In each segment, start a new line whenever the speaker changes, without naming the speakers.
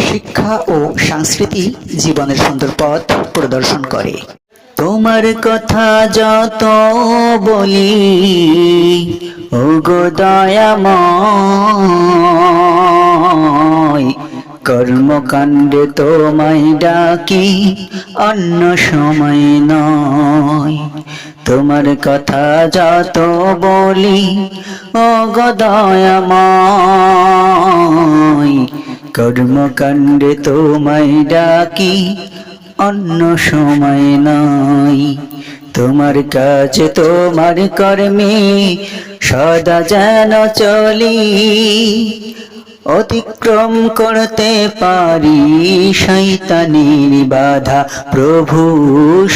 শিক্ষা ও সংস্কৃতি জীবনের সুন্দর পথ প্রদর্শন করে। তোমার কথা যত বলি ওগো দয়াময়, কর্মকাণ্ডে তোমায় ডাকি অন্য সময় নয়। তোমার কথা যত বলি ওগো দয়াময়, কর্মকাণ্ডে তোমায় ডাকি অন্য সময় নয়। তোমার কাছে তোমার কর্মে সদা যেন চলি, অতিক্রম করতে পারি শয়তানির বাধা, প্রভু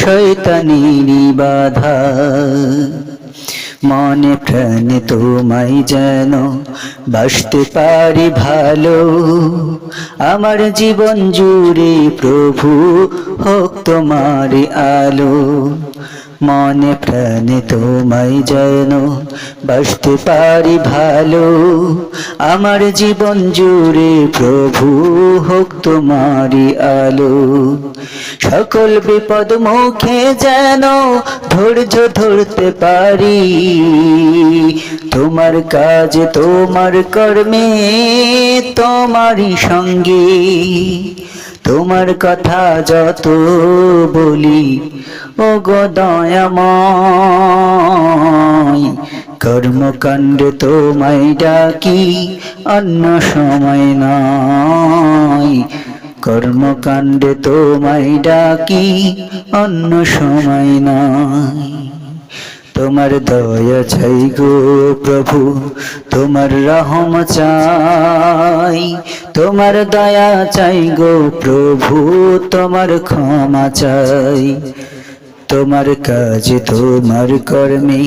শয়তানির বাধা। মনে প্রাণে তোমায় যেন বাসতে পারি ভালো, আমার জীবন জুড়ে প্রভু হোক তোমার আলো। মনে প্রাণে তোমায় যেন বাসতে পারি ভালো, আমার জীবন জুড়ে প্রভু হোক তোমারি আলো। সকল বিপদ মুখে যেন ধৈর্য ধরতে পারি, তোমার কাজ তোমার কর্মে তোমারই সঙ্গে। তোমার কথা যত বলি ওগো দয়াময়, কর্মকাণ্ডে তোমায় ডাকি অন্য সময় নয়। কর্মকাণ্ডে তোমায় ডাকি অন্য সময় নয়। তোমার দয়া চাই গো প্রভু, তোমার রহম চাই। তোমার দয়া চাই গো প্রভু, তোমার ক্ষমা চাই। তোমার কাজে তোমার কর্মে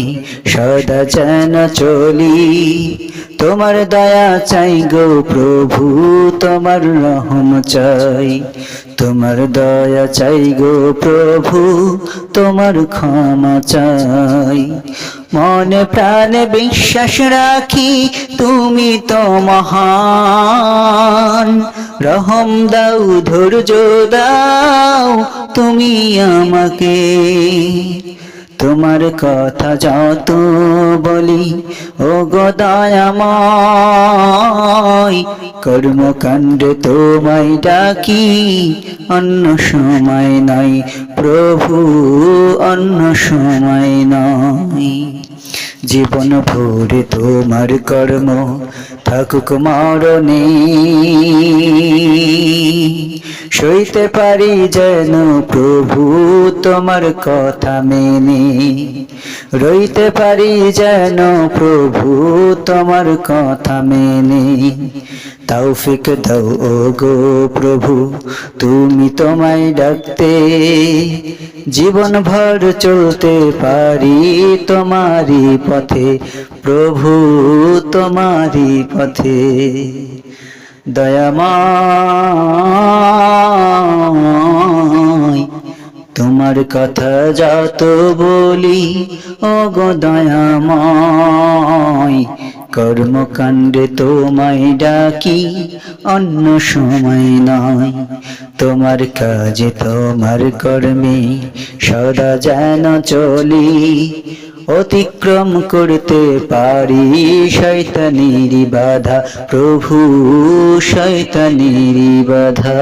সদা যেন চলি, তোমার দয়া চাই গো প্রভু, তোমার রহম চাই। তোমার দয়া চাই গো প্রভু, তোমার ক্ষমা চাই। মনে প্রাণে বিশ্বাস রাখি তুমি তো মহান, রহম দাও ধৈর্য দাও তুমি আমাকে। তোমার কথা যত বলি ওগো দয়াময়, কর্মকাণ্ডে তোমায় ডাকি অন্য সময় নাই প্রভু, অন্য সময় নয়। জীবন ভরে তোমার কর্ম থাকুক মরণে, সইতে পারি যেন প্রভু তোমার কথা মেনে। রইতে পারি যেন প্রভু তোমার কথা মেনে। তৌফিক দাও ওগো প্রভু তুমি তোমায় ডাকতে, জীবন ভর চলতে পারি তোমারি পথে, প্রভু তোমারি পথে। দয়াময় তোমার কথা যত বলি ওগো দয়াময়, কর্মকাণ্ডে তোমায় ডাকি অন্য সময় নয়। তোমার কাজে তোমার কর্মে সদা যেন চলি, অতিক্রম করতে পারি শয়তানির বাধা, প্রভু শয়তানির বাধা।